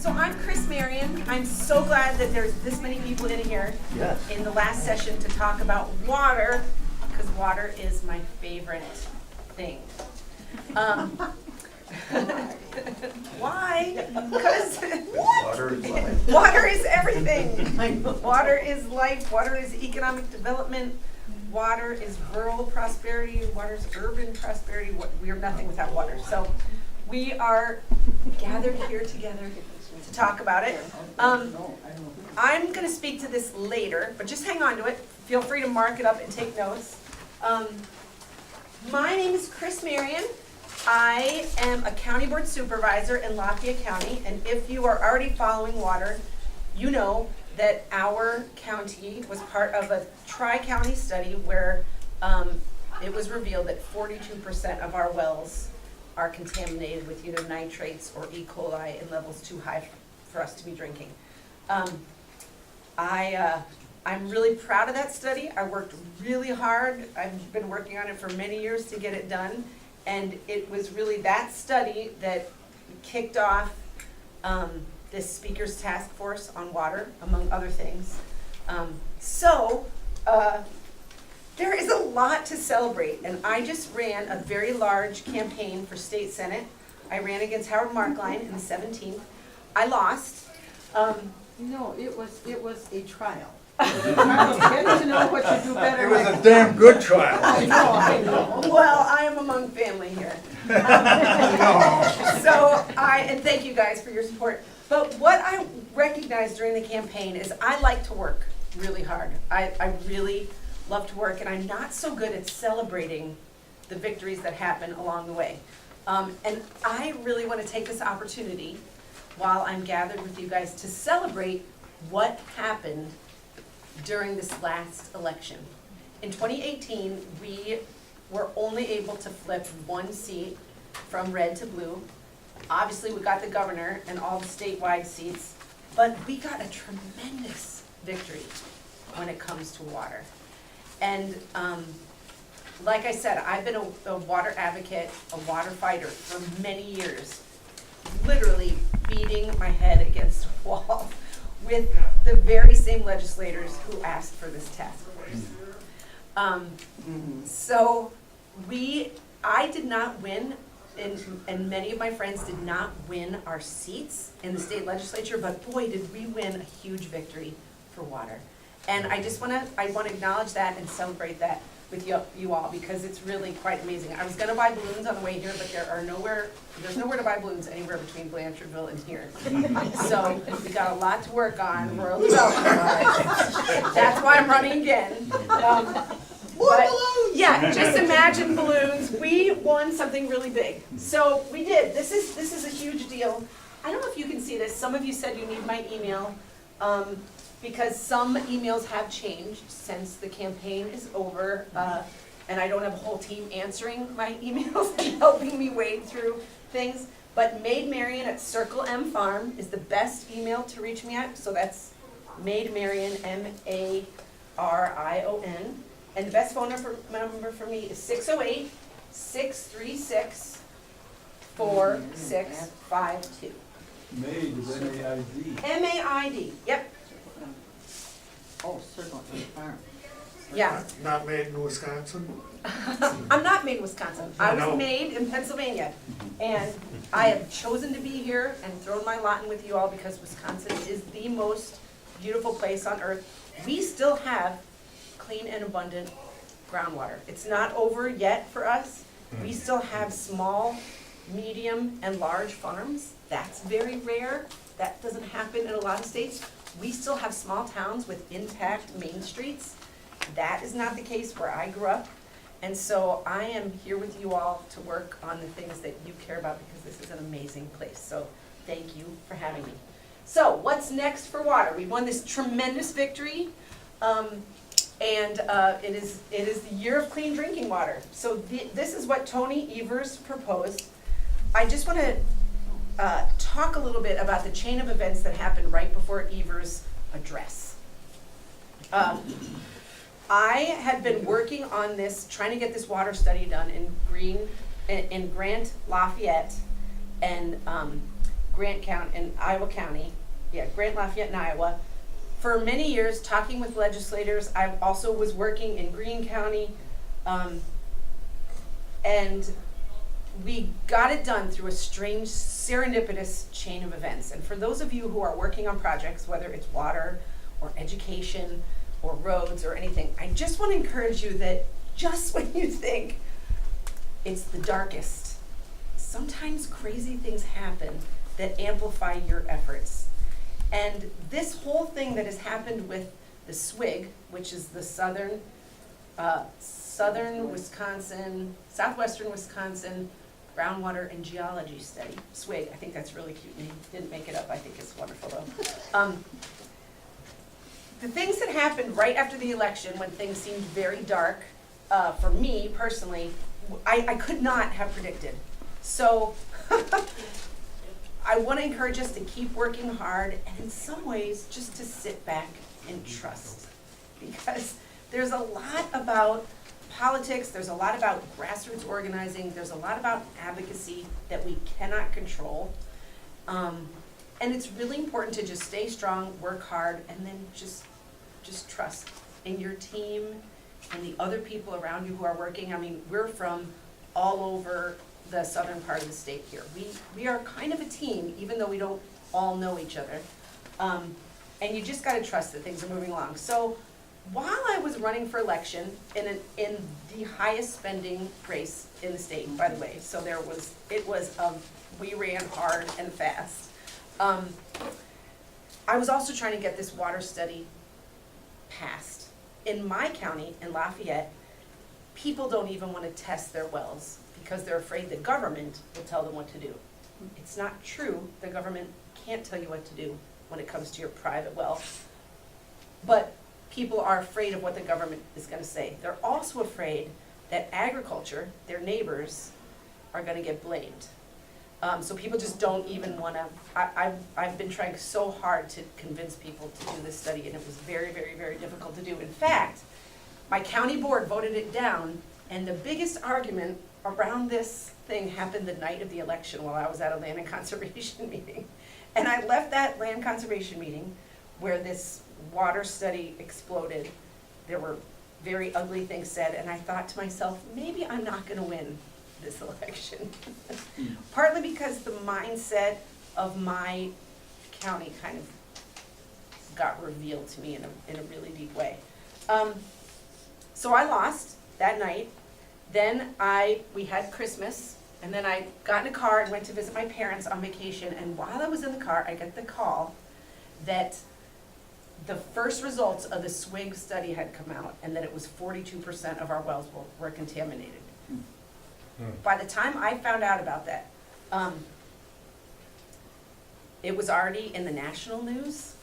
So I'm Kriss Marion. I'm so glad that there's this many people in here in the last session to talk about water, because water is my favorite thing. Why? Because Water is life. water is everything. Water is life. Water is economic development. Water is rural prosperity. Water is urban prosperity. We are nothing without water. So we are gathered here together to talk about it. I'm going to speak to this later, but just hang on to it. Feel free to mark it up and take notes. My name is Kriss Marion. I am a county board supervisor in Lafayette County, and if you are already following water, you know that our county was part of a tri-county study where it was revealed that 42% of our wells are contaminated with either nitrates or E. coli in levels too high for us to be drinking. I'm really proud of that study. I worked really hard. I've been working on it for many years to get it done. And it was really that study that kicked off this speaker's task force on water, among other things. There is a lot to celebrate, and I just ran a very large campaign for state senate. I ran against Howard Markline in the 17th. I lost. No, it was a trial. Getting to know what you do better. It was a damn good trial. I know. Well, I am among family here. And thank you guys for your support. But what I recognized during the campaign is I like to work really hard. I really love to work, and I'm not so good at celebrating the victories that happen along the way. And I really want to take this opportunity while I'm gathered with you guys to celebrate what happened during this last election. In 2018, we were only able to flip one seat from red to blue. Obviously, we got the governor and all the statewide seats, but we got a tremendous victory when it comes to water. And like I said, I've been a water advocate, a water fighter for many years, literally beating my head against a wall with the very same legislators who asked for this task force. I did not win, and many of my friends did not win our seats in the state legislature, but boy, did we win a huge victory for water. And I want to acknowledge that and celebrate that with you all, because it's really quite amazing. I was going to buy balloons on the way here, but there's nowhere to buy balloons anywhere between Blanchardville and here. So we got a lot to work on, rural development. That's why I'm running again. Yeah, just imagine balloons. We won something really big. So we did. This is a huge deal. I don't know if you can see this. Some of you said you need my email. Because some emails have changed since the campaign is over, and I don't have a whole team answering my emails and helping me wade through things. But Marion at Circle M Farm is the best email to reach me at. So that's Marion, Marion. And the best phone number for me is 608-636-4652. Made is M-A-I-D. M-A-I-D, yep. Oh, Circle M Farm. Yeah. Not made in Wisconsin? I'm not made in Wisconsin. I was made in Pennsylvania. And I have chosen to be here and thrown my lot in with you all because Wisconsin is the most beautiful place on earth. We still have clean and abundant groundwater. It's not over yet for us. We still have small, medium, and large farms. That's very rare. That doesn't happen in a lot of states. We still have small towns with intact main streets. That is not the case where I grew up. And so I am here with you all to work on the things that you care about, because this is an amazing place. So thank you for having me. So what's next for water? We won this tremendous victory, and it is the year of clean drinking water. So this is what Tony Evers proposed. I just want to talk a little bit about the chain of events that happened right before Evers' address. I had been working on this, trying to get this water study done in Grant, Lafayette, and Grant County, in Iowa County, Grant, Lafayette, and Iowa. For many years, talking with legislators, I also was working in Greene County, and we got it done through a strange serendipitous chain of events. And for those of you who are working on projects, whether it's water or education or roads or anything, I just want to encourage you that just when you think it's the darkest, sometimes crazy things happen that amplify your efforts. And this whole thing that has happened with the SWIG, which is the southwestern Wisconsin groundwater and geology study, SWIG, I think that's really cute name, didn't make it up, I think it's wonderful though. The things that happened right after the election when things seemed very dark, for me personally, I could not have predicted. So I want to encourage us to keep working hard and in some ways just to sit back and trust. Because there's a lot about politics, there's a lot about grassroots organizing, there's a lot about advocacy that we cannot control. And it's really important to just stay strong, work hard, and then just trust in your team and the other people around you who are working. I mean, we're from all over the southern part of the state here. We are kind of a team, even though we don't all know each other. And you just gotta trust that things are moving along. So while I was running for election in the highest spending race in the state, by the way, so we ran hard and fast. I was also trying to get this water study passed. In my county, in Lafayette, people don't even want to test their wells because they're afraid the government will tell them what to do. It's not true. The government can't tell you what to do when it comes to your private well. But people are afraid of what the government is going to say. They're also afraid that agriculture, their neighbors, are going to get blamed. So people just don't even want to, I've been trying so hard to convince people to do this study, and it was very, very, very difficult to do. In fact, my county board voted it down, and the biggest argument around this thing happened the night of the election while I was at a land and conservation meeting. And I left that land conservation meeting where this water study exploded. There were very ugly things said, and I thought to myself, maybe I'm not going to win this election. Partly because the mindset of my county kind of got revealed to me in a really deep way. So I lost that night. Then we had Christmas, and then I got in a car and went to visit my parents on vacation, and while I was in the car, I got the call that the first results of the SWIG study had come out, and that it was 42% of our wells were contaminated. By the time I found out about that, it was already in the national news,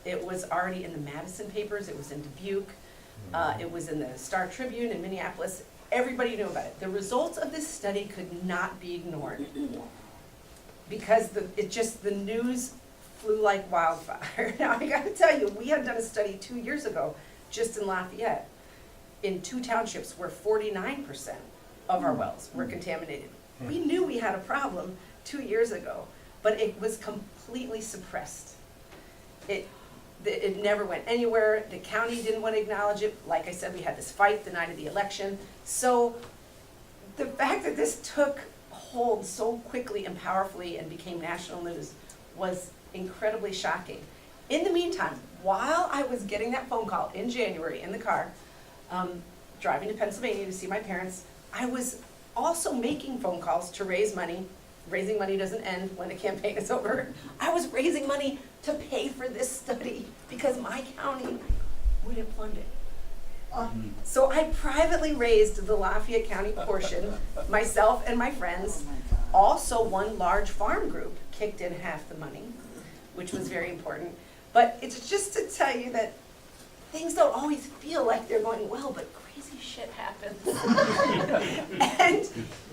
it was already in the Madison papers, it was in Dubuque, it was in the Star Tribune in Minneapolis. Everybody knew about it. The results of this study could not be ignored because the news flew like wildfire. Now I gotta tell you, we had done a study 2 years ago just in Lafayette in 2 townships where 49% of our wells were contaminated. We knew we had a problem 2 years ago, but it was completely suppressed. It never went anywhere. The county didn't want to acknowledge it. Like I said, we had this fight the night of the election. So the fact that this took hold so quickly and powerfully and became national news was incredibly shocking. In the meantime, while I was getting that phone call in January in the car, driving to Pennsylvania to see my parents, I was also making phone calls to raise money. Raising money doesn't end when the campaign is over. I was raising money to pay for this study because my county wouldn't fund it. So I privately raised the Lafayette County portion, myself and my friends. Also, one large farm group kicked in half the money, which was very important. But it's just to tell you that things don't always feel like they're going well, but crazy shit happens. And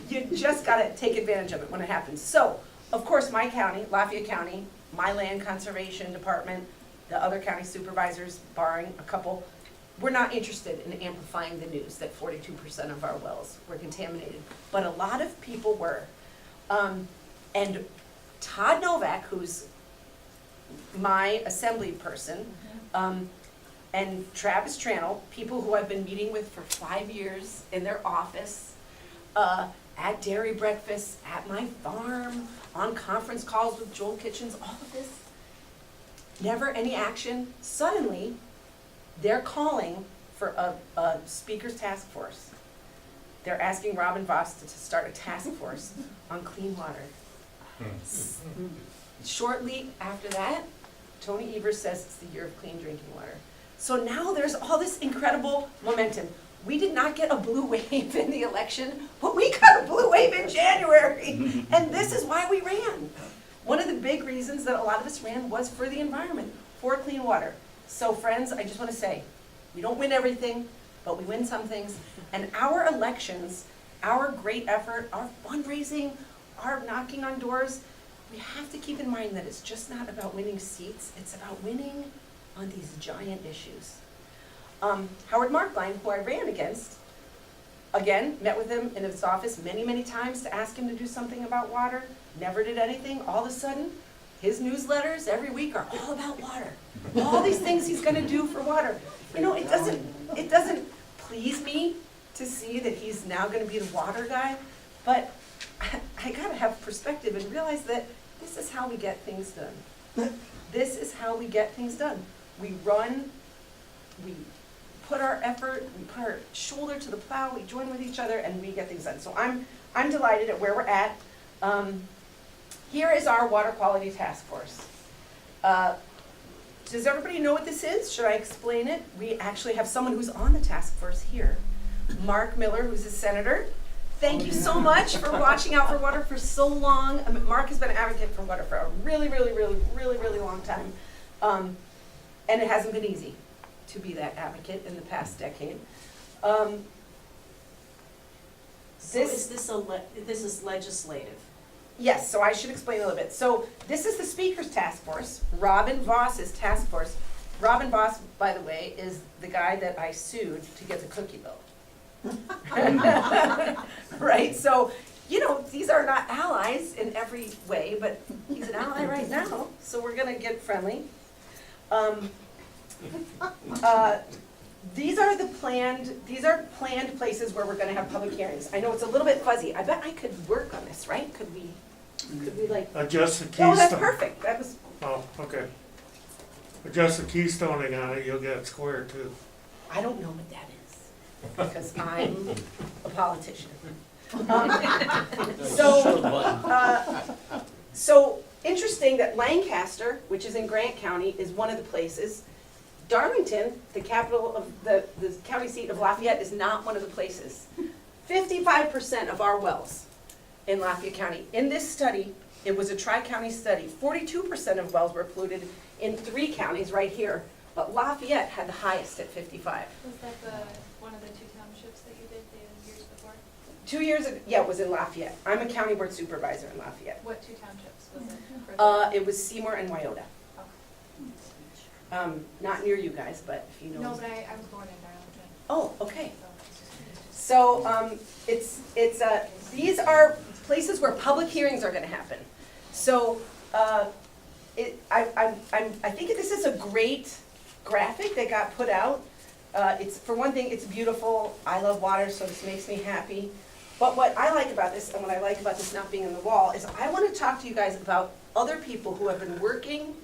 you just gotta take advantage of it when it happens. So, of course, my county, Lafayette County, my land conservation department, the other county supervisors, barring a couple, we're not interested in amplifying the news that 42% of our wells were contaminated. But a lot of people were. And Todd Novak, who's my assembly person, and Travis Tranel, people who I've been meeting with for 5 years in their office, at dairy breakfasts, at my farm, on conference calls with Joel Kitchens, all of this. Never any action. Suddenly, they're calling for a speaker's task force. They're asking Robin Voss to start a task force on clean water. Shortly after that, Tony Evers says it's the year of clean drinking water. So now there's all this incredible momentum. We did not get a blue wave in the election, but we got a blue wave in January. And this is why we ran. One of the big reasons that a lot of us ran was for the environment, for clean water. So friends, I just want to say, we don't win everything, but we win some things. And our elections, our great effort, our fundraising, our knocking on doors, we have to keep in mind that it's just not about winning seats, it's about winning on these giant issues. Howard Markline, who I ran against, again, met with him in his office many, many times to ask him to do something about water, never did anything. All of a sudden, his newsletters every week are all about water. All these things he's gonna do for water. You know, it doesn't please me to see that he's now gonna be the water guy, but I gotta have perspective and realize that this is how we get things done. This is how we get things done. We run, we put our effort, we put our shoulder to the plow, we join with each other, and we get things done. So I'm delighted at where we're at. Here is our water quality task force. Does everybody know what this is? Should I explain it? We actually have someone who's on the task force here. Mark Miller, who's a senator. Thank you so much for watching out for water for so long. Mark has been an advocate for water for a really, really, really, really, really long time. And it hasn't been easy to be that advocate in the past decade. This is legislative? Yes, so I should explain a little bit. So this is the Speaker's Task Force, Robin Voss's task force. Robin Voss, by the way, is the guy that I sued to get the cookie bill. Right, so, you know, these are not allies in every way, but he's an ally right now, so we're gonna get friendly. These are planned places where we're gonna have public hearings. I know it's a little bit fuzzy. I bet I could work on this, right? Could we like, Adjust the keystone. oh, that's perfect, that was, Oh, okay. Adjust the keystoning on it, you'll get it square too. I don't know what that is, because I'm a politician. So interesting that Lancaster, which is in Grant County, is one of the places. Darlington, the capital of the county seat of Lafayette, is not one of the places. 55% of our wells in Lafayette County. In this study, it was a tri-county study. 42% of wells were polluted in 3 counties right here, but Lafayette had the highest at 55. Was that one of the 2 townships that you did the years before? 2 years ago, yeah, it was in Lafayette. I'm a county board supervisor in Lafayette. What 2 townships was it? It was Seymour and Wyoda. Not near you guys, but if you know. No, but I was born in Darlington. Oh, okay. So, these are places where public hearings are gonna happen. So, I think this is a great graphic that got put out. It's, for one thing, it's beautiful. I love water, so this makes me happy. But what I like about this, and what I like about this not being on the wall, is I wanna talk to you guys about other people who have been working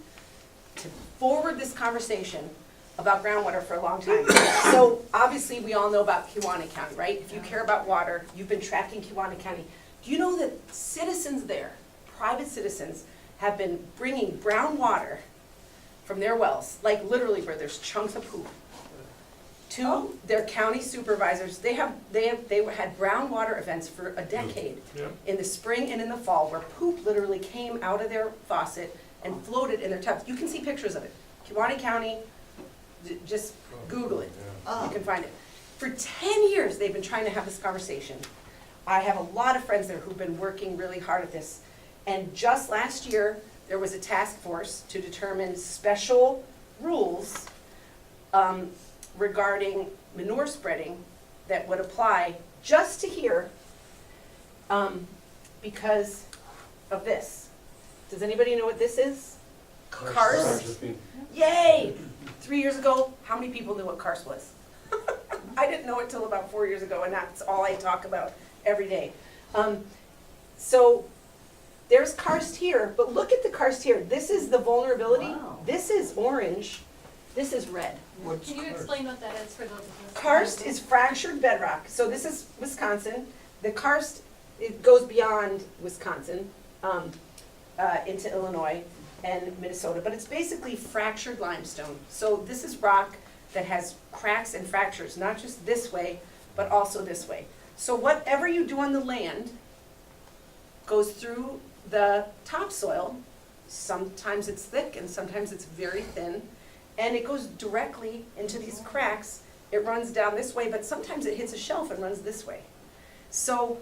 to forward this conversation about groundwater for a long time. So obviously we all know about Kewaunee County, right? If you care about water, you've been tracking Kewaunee County. Do you know that citizens there, private citizens, have been bringing brown water from their wells, like literally where there's chunks of poop, to their county supervisors? They had brown water events for a decade, in the spring and in the fall, where poop literally came out of their faucet and floated in their tubs. You can see pictures of it. Kewaunee County, just Google it. You can find it. For 10 years, they've been trying to have this conversation. I have a lot of friends there who've been working really hard at this. And just last year, there was a task force to determine special rules regarding manure spreading that would apply just to here because of this. Does anybody know what this is? Karst? Karst. Yay! 3 years ago, how many people knew what karst was? I didn't know it till about 4 years ago, and that's all I talk about every day. So there's karst here, but look at the karst here. This is the vulnerability. Wow. This is orange. This is red. What's Can you karst? explain what that is for those of us? Karst is fractured bedrock. So this is Wisconsin. The karst, it goes beyond Wisconsin into Illinois and Minnesota, but it's basically fractured limestone. So this is rock that has cracks and fractures, not just this way, but also this way. So whatever you do on the land goes through the topsoil. Sometimes it's thick and sometimes it's very thin, and it goes directly into these cracks. It runs down this way, but sometimes it hits a shelf and runs this way. So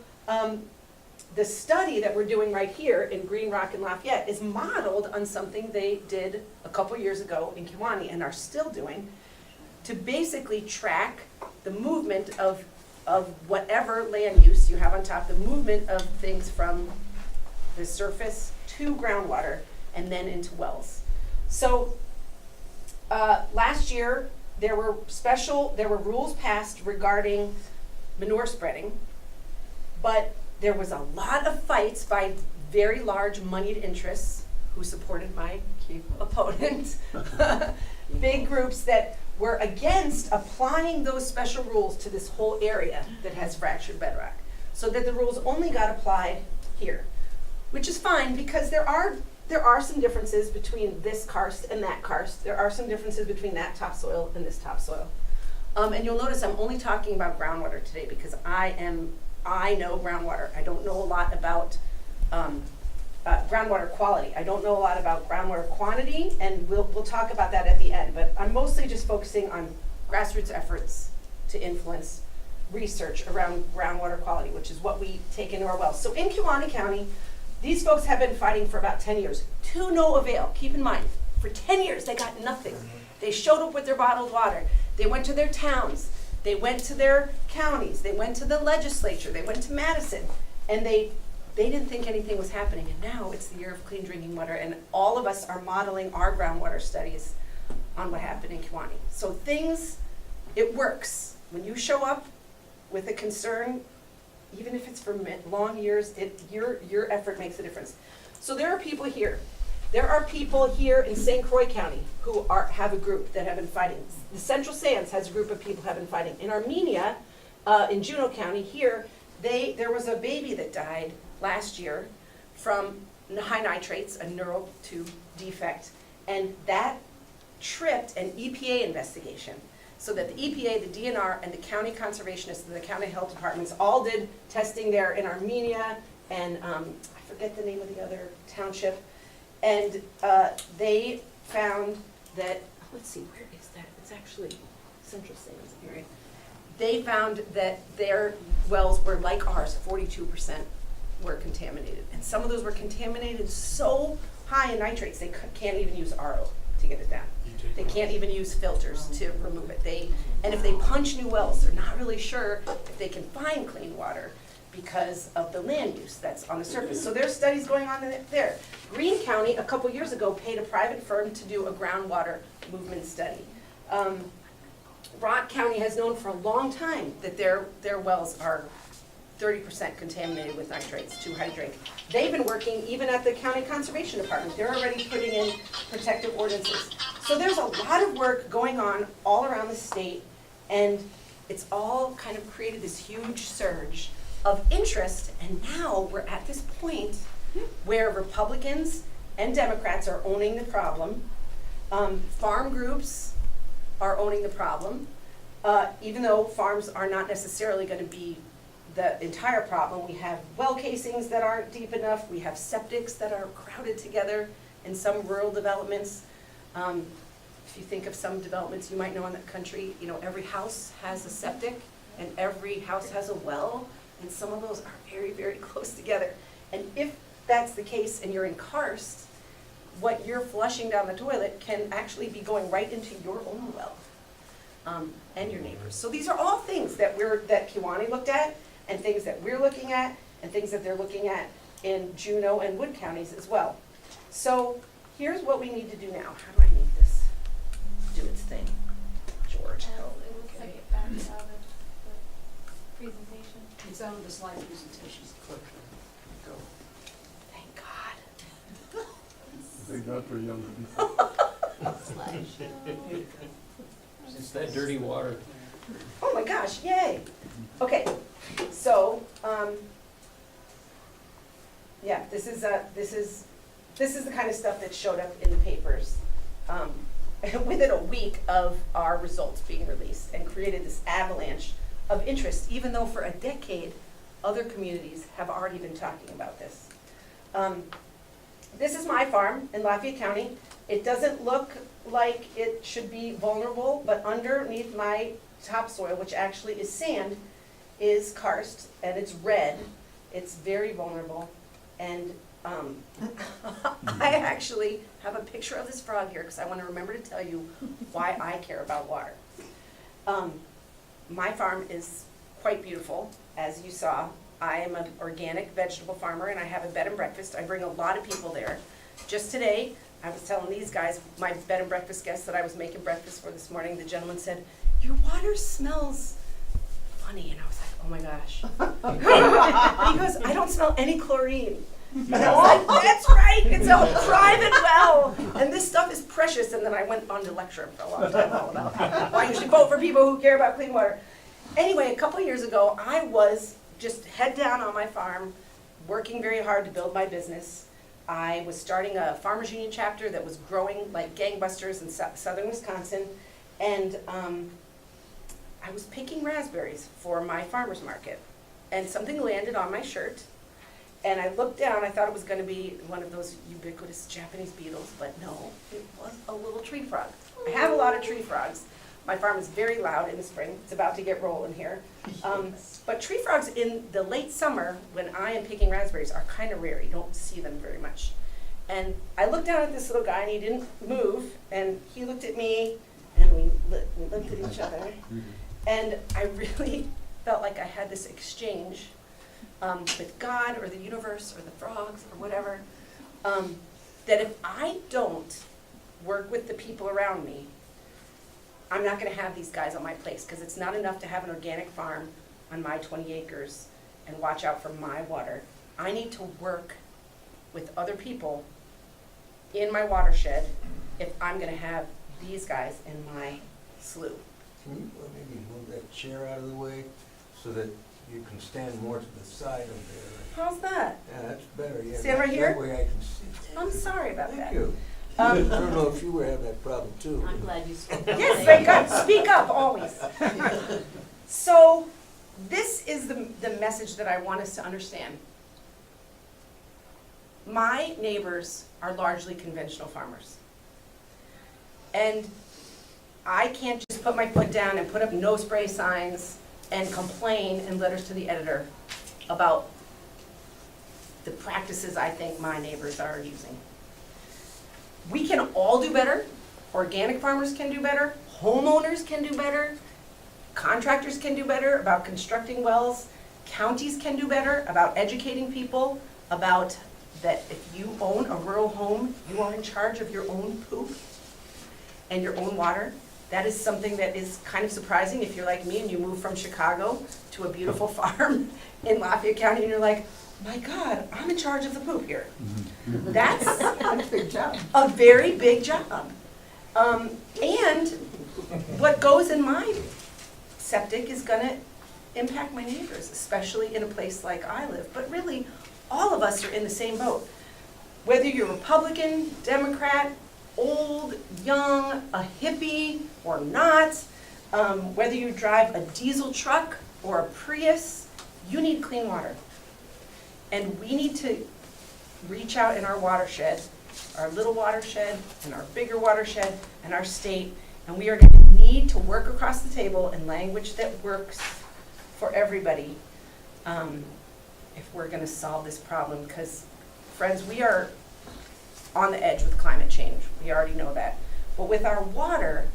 the study that we're doing right here in Green Rock and Lafayette is modeled on something they did a couple years ago in Kewanee and are still doing, to basically track the movement of whatever land use you have on top, the movement of things from the surface to groundwater and then into wells. So last year, there were rules passed regarding manure spreading, but there was a lot of fights by very large moneyed interests who supported my opponent, big groups that were against applying those special rules to this whole area that has fractured bedrock, so that the rules only got applied here, which is fine because there are some differences between this karst and that karst. There are some differences between that topsoil and this topsoil. And you'll notice I'm only talking about groundwater today because I know groundwater. I don't know a lot about groundwater quality. I don't know a lot about groundwater quantity, and we'll talk about that at the end. But I'm mostly just focusing on grassroots efforts to influence research around groundwater quality, which is what we take into our wells. So in Kewanee County, these folks have been fighting for about 10 years, to no avail. Keep in mind, for 10 years they got nothing. They showed up with their bottled water. They went to their towns. They went to their counties. They went to the legislature. They went to Madison, and they didn't think anything was happening. And now it's the year of clean drinking water, and all of us are modeling our groundwater studies on what happened in Kewanee. So it works. When you show up with a concern, even if it's for long years, your effort makes a difference. So there are people here. There are people here in St. Croix County who have a group that have been fighting. The Central Sands has a group of people who have been fighting. In Armenia, in Juneau County here, there was a baby that died last year from high nitrates, a neural tube defect, and that tripped an EPA investigation. So that the EPA, the DNR, and the county conservationists and the county health departments all did testing there in Armenia and I forget the name of the other township. And they found that, let's see, where is that? It's actually Central Sands area. They found that their wells were like ours, 42% were contaminated. And some of those were contaminated so high in nitrates, they can't even use RO to get it down. They can't even use filters to remove it. And if they punch new wells, they're not really sure if they can find clean water because of the land use that's on the surface. So there's studies going on there. Greene County, a couple years ago, paid a private firm to do a groundwater movement study. Rock County has known for a long time that their wells are 30% contaminated with nitrates, too high to drink. They've been working even at the county conservation department. They're already putting in protective ordinances. So there's a lot of work going on all around the state, and it's all kind of created this huge surge of interest, and now we're at this point where Republicans and Democrats are owning the problem. Farm groups are owning the problem, even though farms are not necessarily going to be the entire problem. We have well casings that aren't deep enough. We have septics that are crowded together in some rural developments. If you think of some developments you might know in the country, every house has a septic and every house has a well, and some of those are very, very close together. And if that's the case and you're in karst, what you're flushing down the toilet can actually be going right into your own well and your neighbors. So these are all things that Kewanee looked at, and things that we're looking at, and things that they're looking at in Juneau and Wood counties as well. So here's what we need to do now. How do I make this do its thing? George, help. It looks like it backs out of the presentation. It's out of the slide presentations. Click. Go. Thank God. Big not for young people. It's that dirty water. Oh my gosh, yay. Okay, so, yeah, this is the kind of stuff that showed up in the papers within a week of our results being released and created this avalanche of interest, even though for a decade, other communities have already been talking about this. This is my farm in Lafayette County. It doesn't look like it should be vulnerable, but underneath my topsoil, which actually is sand, is karst, and it's red. It's very vulnerable. And I actually have a picture of this frog here because I want to remember to tell you why I care about water. My farm is quite beautiful, as you saw. I am an organic vegetable farmer and I have a bed and breakfast. I bring a lot of people there. Just today, I was telling these guys, my bed and breakfast guests that I was making breakfast for this morning, the gentleman said, "Your water smells funny." And I was like, oh my gosh. He goes, "I don't smell any chlorine." And I was like, that's right, it's a private well. And this stuff is precious. And then I went on to lecture him for a long time all about why you should vote for people who care about clean water. Anyway, a couple years ago, I was just head down on my farm, working very hard to build my business. I was starting a farmers union chapter that was growing like gangbusters in southern Wisconsin. And I was picking raspberries for my farmer's market. And something landed on my shirt. And I looked down, I thought it was going to be one of those ubiquitous Japanese beetles, but no, it was a little tree frog. I have a lot of tree frogs. My farm is very loud in the spring. It's about to get rolling here. But tree frogs in the late summer, when I am picking raspberries, are kind of rare. You don't see them very much. And I looked down at this little guy, and he didn't move. And he looked at me, and we looked at each other. And I really felt like I had this exchange with God or the universe or the frogs or whatever, that if I don't work with the people around me, I'm not going to have these guys on my place, because it's not enough to have an organic farm on my 20 acres and watch out for my water. I need to work with other people in my watershed if I'm going to have these guys in my slough. Can you maybe move that chair out of the way so that you can stand more to the side of there? How's that? Yeah, that's better, yeah. Stand right here? That way I can see. I'm sorry about that. Thank you. I don't know if you were having that problem too. I'm glad you spoke. Yes, thank God. Speak up always. So this is the message that I want us to understand. My neighbors are largely conventional farmers. And I can't just put my foot down and put up no spray signs and complain in letters to the editor about the practices I think my neighbors are using. We can all do better. Organic farmers can do better. Homeowners can do better. Contractors can do better about constructing wells. Counties can do better about educating people about that if you own a rural home, you are in charge of your own poop and your own water. That is something that is kind of surprising if you're like me and you move from Chicago to a beautiful farm in Lafayette County and you're like, my God, I'm in charge of the poop here. That's That's a big job. a very big job. And what goes in my septic is gonna impact my neighbors, especially in a place like I live. But really, all of us are in the same boat. Whether you're Republican, Democrat, old, young, a hippie or not, whether you drive a diesel truck or a Prius, you need clean water. And we need to reach out in our watershed, our little watershed and our bigger watershed and our state, and we are going to need to work across the table in language that works for everybody if we're going to solve this problem. Because, friends, we are on the edge with climate change. We already know that. But with our water,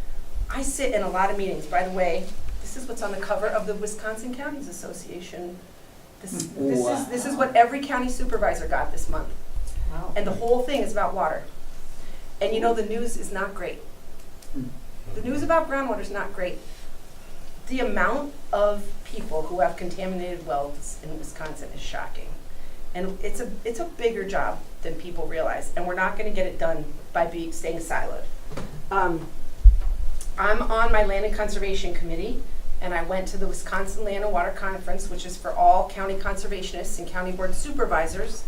I sit in a lot of meetings. By the way, this is what's on the cover of the Wisconsin Counties Association. This is what every county supervisor got this month. Wow. And the whole thing is about water. And you know, the news is not great. The news about groundwater is not great. The amount of people who have contaminated wells in Wisconsin is shocking. And it's a bigger job than people realize, and we're not gonna get it done by staying siloed. I'm on my Land and Conservation Committee, and I went to the Wisconsin Land and Water Conference, which is for all county conservationists and county board supervisors,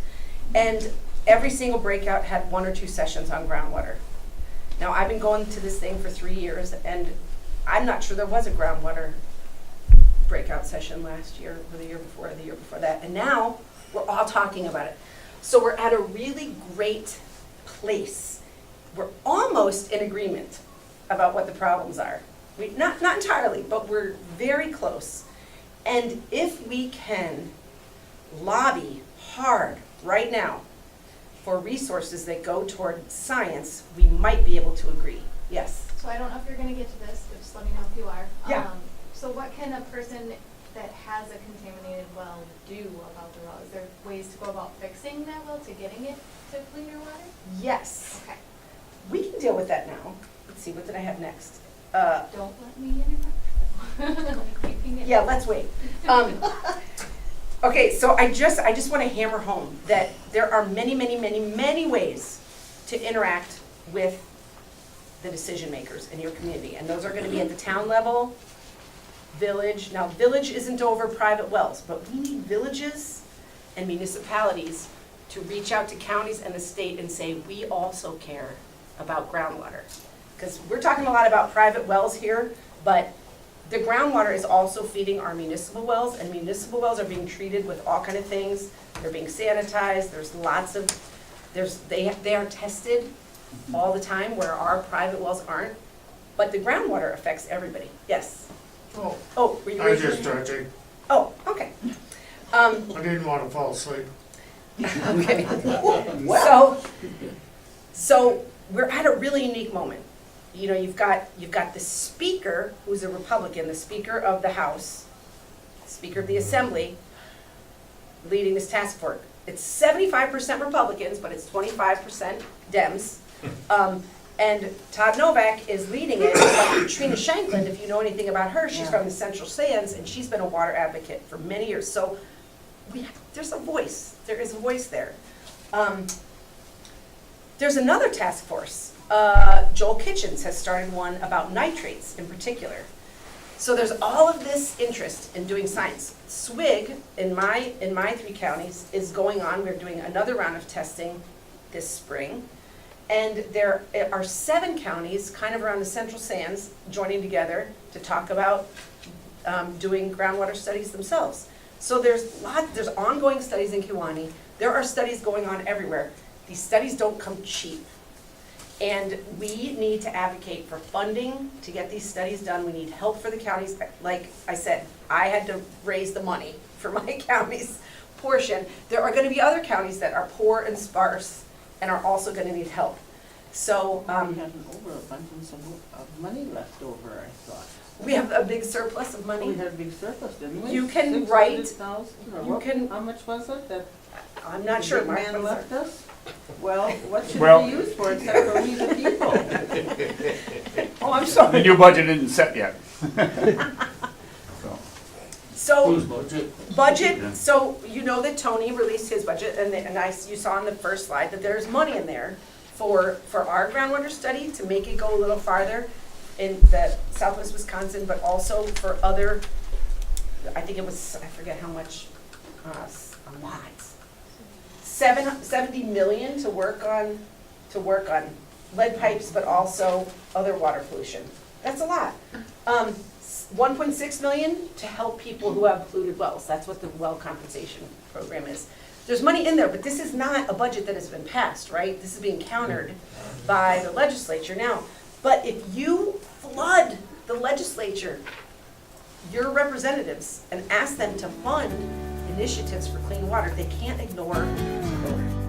and every single breakout had 1 or 2 sessions on groundwater. Now, I've been going to this thing for 3 years, and I'm not sure there was a groundwater breakout session last year, or the year before that, and now we're all talking about it. So we're at a really great place. We're almost in agreement about what the problems are. Not entirely, but we're very close. And if we can lobby hard right now for resources that go toward science, we might be able to agree. Yes? So I don't know if you're gonna get to this, but just let me know if you are. Yeah. So what can a person that has a contaminated well do about the well? Is there ways to go about fixing that well, to getting it to cleaner water? Yes. Okay, We can deal with that now. Let's see, what did I have next? don't let me interrupt. You can get- Yeah, let's wait. Okay, so I just want to hammer home that there are many, many, many, many ways to interact with the decision makers in your community. And those are going to be at the town level, village. Now, village isn't over private wells, but we need villages and municipalities to reach out to counties and the state and say, we also care about groundwater. Because we're talking a lot about private wells here, but the groundwater is also feeding our municipal wells, and municipal wells are being treated with all kind of things. They're being sanitized, there's lots of, they are tested all the time where our private wells aren't. But the groundwater affects everybody. Yes? Oh, were you I was raising just your hand? judging. Oh, okay. I didn't want to fall asleep. Okay. So we're at a really unique moment. You know, you've got the speaker, who's a Republican, the Speaker of the House, Speaker of the Assembly, leading this task force. It's 75% Republicans, but it's 25% Dems. And Todd Novak is leading it. But Trina Shankland, if you know anything about her, she's from the Central Sands, and she's been a water advocate for many years. So there's a voice. There is a voice there. There's another task force. Joel Kitchens has started one about nitrates in particular. So there's all of this interest in doing science. SWIG in my 3 counties is going on. We're doing another round of testing this spring. And there are 7 counties kind of around the Central Sands joining together to talk about doing groundwater studies themselves. So there's ongoing studies in Kewanee. There are studies going on everywhere. These studies don't come cheap. And we need to advocate for funding to get these studies done. We need help for the counties. Like I said, I had to raise the money for my county's portion. There are going to be other counties that are poor and sparse and are also going to need help. So We have an overabundance of money left over, I thought. we have a big surplus of We money. had a big surplus, didn't we? You can write- 600,000 or you what? can- How much was it that I'm not the sure. big Mark, man what is left us? Well, what should Well- it be used for except for we the people? it? Oh, I'm The sorry. new budget isn't set yet. So, Whose budget? Yeah. So you know that Tony released his budget, and you saw on the first slide that there's money in there for our groundwater study to make it go a little farther in the southwest Wisconsin, but also for other, I think it was, I forget how much, a lot. 70 million to work on lead pipes, but also other water pollution. That's a lot. 1.6 million to help people who have polluted wells. That's what the well compensation program is. There's money in there, but this is not a budget that has been passed, right? This is being countered by the legislature now. But if you flood the legislature, your representatives, and ask them to fund initiatives for clean water, they can't ignore the voter.